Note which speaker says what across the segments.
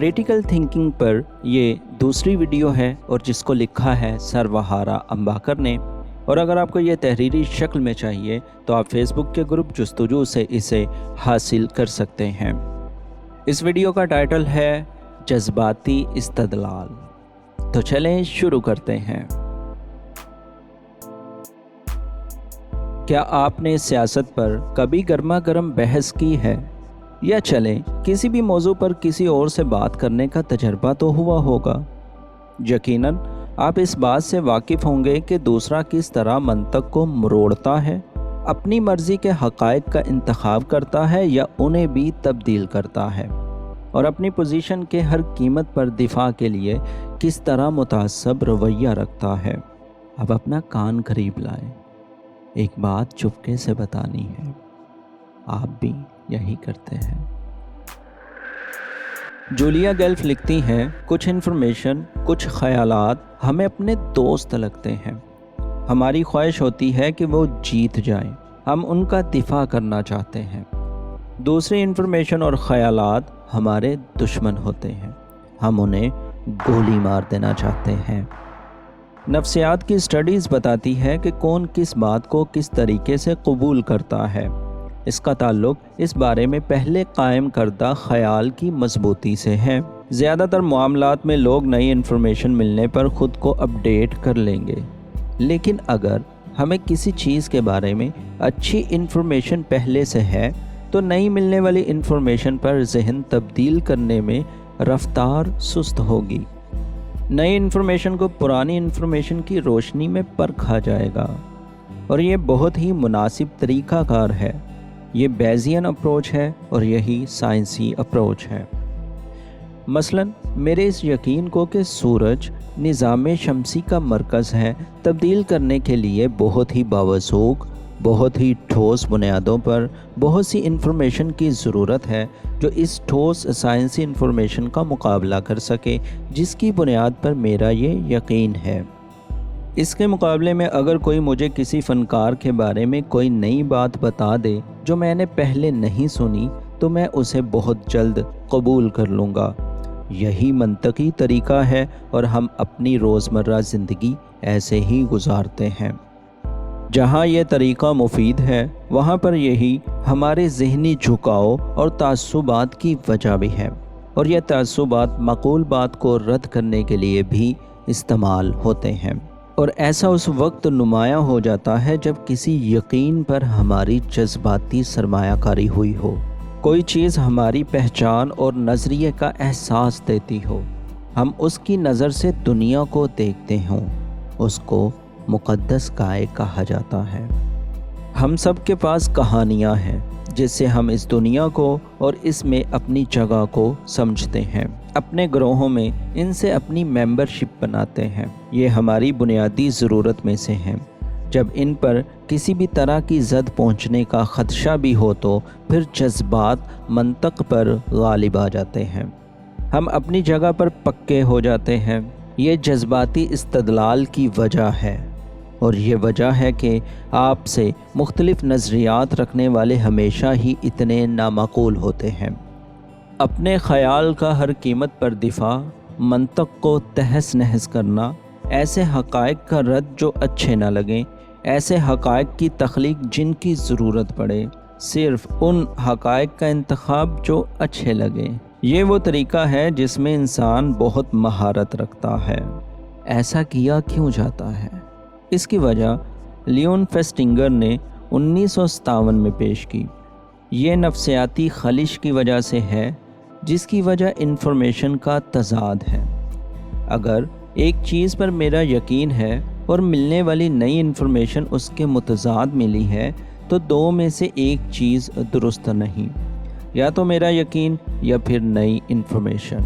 Speaker 1: Critical thinking पर ये दूसरी वीडियो है और जिसको लिखा है सर्वहारा अंबाकर ने। और अगर आपको ये तहरीरी शक्ल में चाहिए तो आप फेसबुक के ग्रुप जुस्तजू से इसे हासिल कर सकते हैं। इस वीडियो का टाइटल है जज्बाती इस्तदलाल। तो चलें शुरू करते हैं। क्या आपने सियासत पर कभी गर्मा गर्म बहस की है? या चलें किसी भी मौजू पर किसी और से बात करने का तजर्बा तो हुआ होगा। यकीनन आप इस बात से वाकिफ़ होंगे कि दूसरा किस तरह मंतक को मरोड़ता है, अपनी मर्ज़ी के हक़ाइक़ का इंतखाब करता है या उन्हें भी तब्दील करता है, और अपनी पोजीशन के हर कीमत पर दिफा के लिए किस तरह मुतासब रवैया रखता है। अब अपना कान करीब लाएं, एक बात चुपके से बतानी है। आप भी यही करते हैं। जूलिया गेल्फ लिखती हैं, कुछ इन्फॉर्मेशन, कुछ ख़यालात हमें अपने दोस्त लगते हैं। हमारी ख्वाहिश होती है कि वो जीत जाएं, हम उनका दिफा करना चाहते हैं। दूसरी इन्फॉर्मेशन और ख़यालात हमारे दुश्मन होते हैं, हम उन्हें गोली मार देना चाहते हैं। नफ्सियात की स्टडीज़ बताती है कि कौन किस बात को किस तरीके से कबूल करता है। इसका ताल्लुक इस बारे में पहले कायम करदा ख़याल की मजबूती से है। ज़्यादातर मामलात में लोग नई इन्फॉर्मेशन मिलने पर ख़ुद को अपडेट कर लेंगे, लेकिन अगर हमें किसी चीज़ के बारे में अच्छी इन्फॉर्मेशन पहले से है तो नई मिलने वाली इन्फॉर्मेशन पर जहन तब्दील करने में रफ्तार सुस्त होगी। नई इन्फॉर्मेशन को पुरानी इन्फॉर्मेशन की रोशनी में परखा जाएगा, और ये बहुत ही मुनासिब तरीक़ाकार है। ये बैजियन अप्रोच है और यही साइंसी अप्रोच है। मसलन मेरे इस यकीन को कि सूरज निज़ाम शमसी का मरकज़ है तब्दील करने के लिए बहुत ही बावसूख, बहुत ही ठोस बुनियादों पर बहुत सी इन्फॉर्मेशन की ज़रूरत है जो इस ठोस साइंसी इन्फॉर्मेशन का मुकाबला कर सके, जिसकी बुनियाद पर मेरा ये यकीन है। इसके मुकाबले में अगर कोई मुझे किसी फ़नकार के बारे में कोई नई बात बता दे जो मैंने पहले नहीं सुनी, तो मैं उसे बहुत जल्द कबूल कर लूँगा। यही मंतकी तरीक़ा है और हम अपनी रोज़मर्रा ज़िंदगी ऐसे ही गुजारते हैं। जहाँ ये तरीक़ा मुफीद है वहाँ पर यही हमारे ज़हनी झुकाव और तासुबात की वजह भी है, और यह तासुबात मक़बूल बात को रद्द करने के लिए भी इस्तेमाल होते हैं। और ऐसा उस वक्त नुमायाँ हो जाता है जब किसी यकीन पर हमारी जज्बाती सरमायाकारी हुई हो, कोई चीज़ हमारी पहचान और नज़रिए का एहसास देती हो, हम उसकी नज़र से दुनिया को देखते हों, उसको मुक़द्दस गाय कहा जाता है। हम सब के पास कहानियाँ हैं जिससे हम इस दुनिया को और इसमें अपनी जगह को समझते हैं। अपने ग्रोहों में इनसे अपनी मेंबरशिप बनाते हैं। ये हमारी बुनियादी ज़रूरत में से हैं। जब इन पर किसी भी तरह की ज़द पहुंचने का ख़दशा भी हो तो फिर जज्बात मंतक पर गालिब आ जाते हैं। हम अपनी जगह पर पक्के हो जाते हैं। ये जज्बाती इस्तदलाल की वजह है, और ये वजह है कि आपसे मुख्तलिफ़ नज़रियात रखने वाले हमेशा ही इतने नामाकूल होते हैं। अपने ख़याल का हर कीमत पर दिफा, मंतक को तहस नहस करना, ऐसे हक़ाइक़ का रद्द जो अच्छे न लगें, ऐसे हक़ाइक़ की तख्लीक जिनकी ज़रूरत पड़े, सिर्फ़ उन हक़ाइक़ का इंतखाब जो अच्छे लगें। ये वो तरीक़ा है जिसमें इंसान बहुत महारत रखता है। ऐसा किया क्यों जाता है? इसकी वजह लियोन फेस्टिंगर ने 1957 में पेश की। ये नफ्सियाती खलिश की वजह से है, जिसकी वजह इन्फॉर्मेशन का तज़ाद है। अगर एक चीज़ पर मेरा यकीन है और मिलने वाली नई इन्फॉर्मेशन उसके मुतज़ाद मिली है, तो दो में से एक चीज़ दुरुस्त नहीं, या तो मेरा यकीन या फिर नई इन्फॉर्मेशन।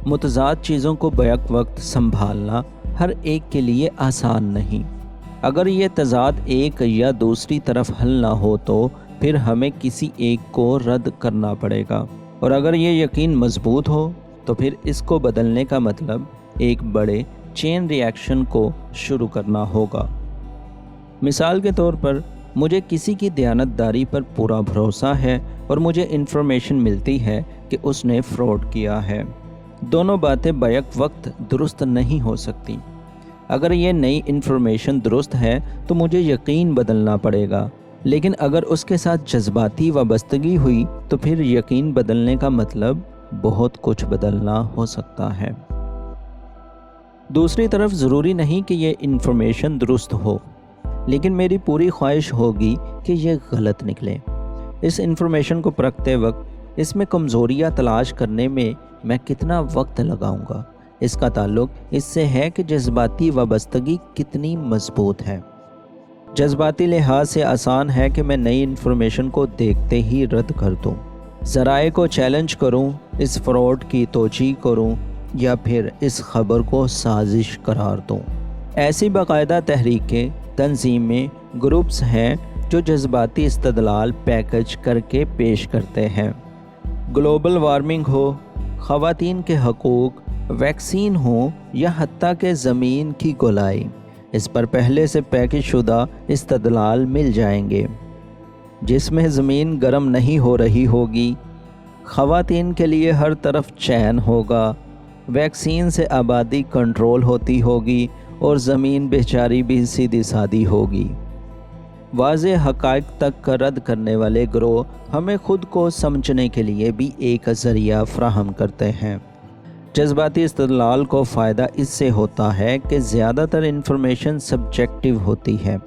Speaker 1: मुतज़ाद चीज़ों को बैक वक्त संभालना हर एक के लिए आसान नहीं। अगर ये तज़ाद एक या दूसरी तरफ हल ना हो तो फिर हमें किसी एक को रद्द करना पड़ेगा, और अगर ये यकीन मजबूत हो तो फिर इसको बदलने का मतलब एक बड़े चेन रिएक्शन को शुरू करना होगा। मिसाल के तौर पर मुझे किसी की दयानतदारी पर पूरा भरोसा है और मुझे इन्फॉर्मेशन मिलती है कि उसने फ्रॉड किया है। दोनों बातें बैक वक्त दुरुस्त नहीं हो सकती। अगर ये नई इन्फॉर्मेशन दुरुस्त है तो मुझे यकीन बदलना पड़ेगा, लेकिन अगर उसके साथ जज्बाती वाबस्तगी हुई तो फिर यकीन बदलने का मतलब बहुत कुछ बदलना हो सकता है। दूसरी तरफ ज़रूरी नहीं कि ये इन्फॉर्मेशन दुरुस्त हो, लेकिन मेरी पूरी ख्वाहिश होगी कि ये गलत निकले। इस इन्फॉर्मेशन को परखते वक्त इसमें कमज़ोरियाँ तलाश करने में मैं कितना वक्त लगाऊंगा, इसका ताल्लुक इससे है कि जज्बाती वाबस्तगी कितनी मजबूत है। जज्बाती लिहाज से आसान है कि मैं नई इन्फॉर्मेशन को देखते ही रद्द कर दूं, ज़राए को चैलेंज करूं, इस फ्रॉड की तोज़ीह करूं या फिर इस खबर को साजिश करार दूं। ऐसी बाकायदा तहरीकें, तंजीमें, ग्रुप्स हैं जो जज्बाती इस्तदलाल पैकेज करके पेश करते हैं। ग्लोबल वार्मिंग हो, ख़वातीन के हकूक़, वैक्सीन हो या हत्ता के ज़मीन की गोलाई, इस पर पहले से पैकेज शुदा इस्तदलाल मिल जाएंगे, जिसमें ज़मीन गर्म नहीं हो रही होगी, ख़वातीन के लिए हर तरफ चैन होगा, वैक्सीन से आबादी कंट्रोल होती होगी और ज़मीन बेचारी भी सीधी सादी होगी। वाज़े हक़ाइक़ तक रद्द करने वाले गिरोह हमें ख़ुद को समझने के लिए भी एक ज़रिया फ़राहम करते हैं। जज्बाती इस्तदलाल को फ़ायदा इससे होता है कि ज़्यादातर इन्फॉर्मेशन सब्जेक्टिव होती है।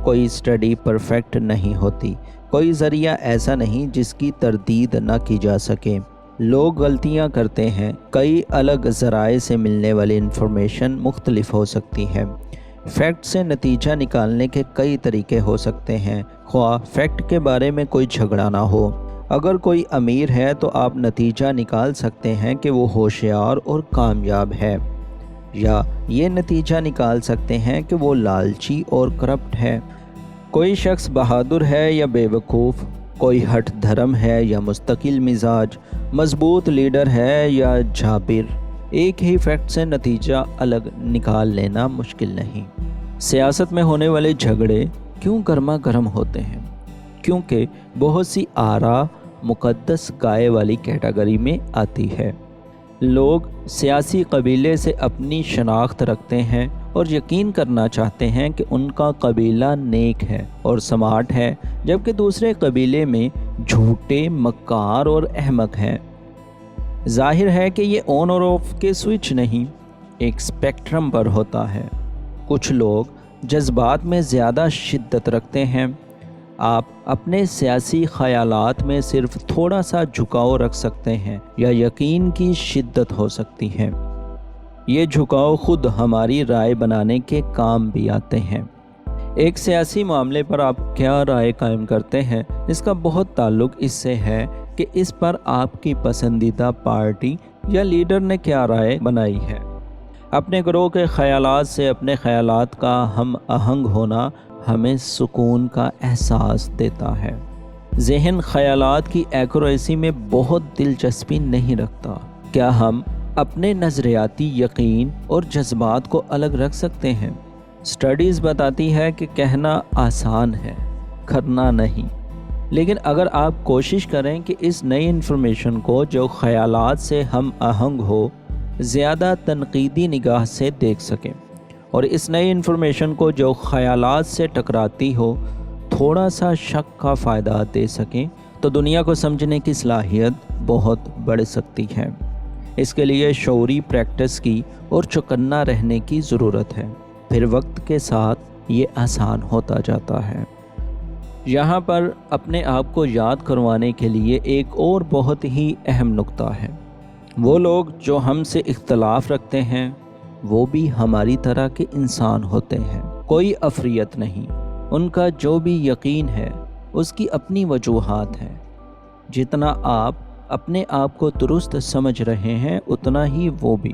Speaker 1: कोई स्टडी परफेक्ट नहीं होती, कोई ज़रिया ऐसा नहीं जिसकी तरदीद न की जा सके। लोग गलतियां करते हैं। कई अलग ज़राए से मिलने वाली इन्फॉर्मेशन मुख्तलिफ हो सकती है। फैक्ट से नतीजा निकालने के कई तरीके हो सकते हैं, ख्वाह फैक्ट के बारे में कोई झगड़ा ना हो। अगर कोई अमीर है तो आप नतीजा निकाल सकते हैं कि वो होशियार और कामयाब है, या ये नतीजा निकाल सकते हैं कि वो लालची और करप्ट है। कोई शख्स बहादुर है या बेवकूफ़, कोई हठ धर्म है या मुस्तकिल मिजाज, मजबूत लीडर है या झाबिर। एक ही फैक्ट से नतीजा अलग निकाल लेना मुश्किल नहीं। सियासत में होने वाले झगड़े क्यों गर्मा गर्म होते हैं? क्योंकि बहुत सी आरा मुक़द्दस गाय वाली कैटेगरी में आती है। लोग सियासी कबीले से अपनी शनाख्त रखते हैं और यकीन करना चाहते हैं कि उनका कबीला नेक है और स्मार्ट है, जबकि दूसरे कबीले में झूठे, मक्कार और अहमक हैं। जाहिर है कि ये ऑन और ऑफ के स्विच नहीं, एक स्पेक्ट्रम पर होता है। कुछ लोग जज्बात में ज़्यादा शिद्दत रखते हैं। आप अपने सियासी ख़यालात में सिर्फ थोड़ा सा झुकाव रख सकते हैं या यकीन की शिद्दत हो सकती है। ये झुकाव खुद हमारी राय बनाने के काम भी आते हैं। एक सियासी मामले पर आप क्या राय कायम करते हैं, इसका बहुत ताल्लुक़ इससे है कि इस पर आपकी पसंदीदा पार्टी या लीडर ने क्या राय बनाई है। अपने गिरोह के ख़यालात से अपने ख़यालात का हम आहंग होना हमें सुकून का एहसास देता है। ज़हन ख़यालात की एक्यूरेसी में बहुत दिलचस्पी नहीं रखता। क्या हम अपने नज़रियाती यकीन और जज्बात को अलग रख सकते हैं? स्टडीज़ बताती है कि कहना आसान है, करना नहीं। लेकिन अगर आप कोशिश करें कि इस नई इन्फॉर्मेशन को जो ख़यालात से हम आहंग हो, ज़्यादा तनकीदी निगाह से देख सकें और इस नई इन्फॉर्मेशन को जो ख़यालात से टकराती हो थोड़ा सा शक का फ़ायदा दे सकें, तो दुनिया को समझने की सलाहियत बहुत बढ़ सकती है। इसके लिए शऊरी प्रैक्टिस की और चौकन्ना रहने की ज़रूरत है। फिर वक्त के साथ ये आसान होता जाता है। यहाँ पर अपने आप को याद करवाने के लिए एक और बहुत ही अहम नुक्ता है। वो लोग जो हमसे इख्तलाफ रखते हैं वो भी हमारी तरह के इंसान होते हैं, कोई अफरियत नहीं। उनका जो भी यकीन है उसकी अपनी वजूहात हैं। जितना आप अपने आप को दुरुस्त समझ रहे हैं उतना ही वो भी।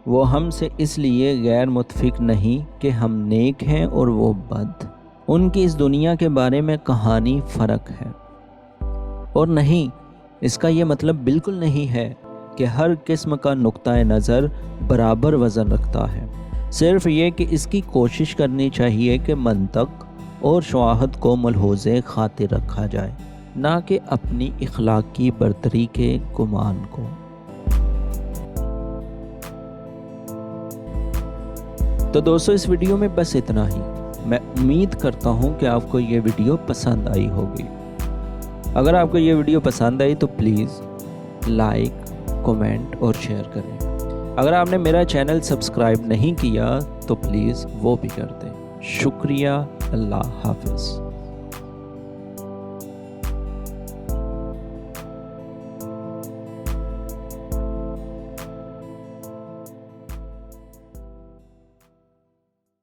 Speaker 1: वो हमसे इसलिए गैर मुत्फिक नहीं कि हम नेक हैं और वो बद। उनकी इस दुनिया के बारे में कहानी फ़र्क है। और नहीं, इसका ये मतलब बिल्कुल नहीं है कि हर किस्म का नुक्ता नज़र बराबर वज़न रखता है। सिर्फ़ ये कि इसकी कोशिश करनी चाहिए कि मंतक और शवाहद को मलहूज़े खातिर रखा जाए, ना कि अपनी इखलाकी बरतरी के गुमान को। تو دوستو اس ویڈیو میں بس اتنا ہی. میں امید کرتا ہوں کہ آپ کو یہ ویڈیو پسند آئی ہوگی. اگر آپ کو یہ ویڈیو پسند آئی تو پلیز لائک، کومنٹ اور شیئر کریں. اگر آپ نے میرا چینل سبسکرائب نہیں کیا تو پلیز وہ بھی کر دیں. شکریہ. اللہ حافظ.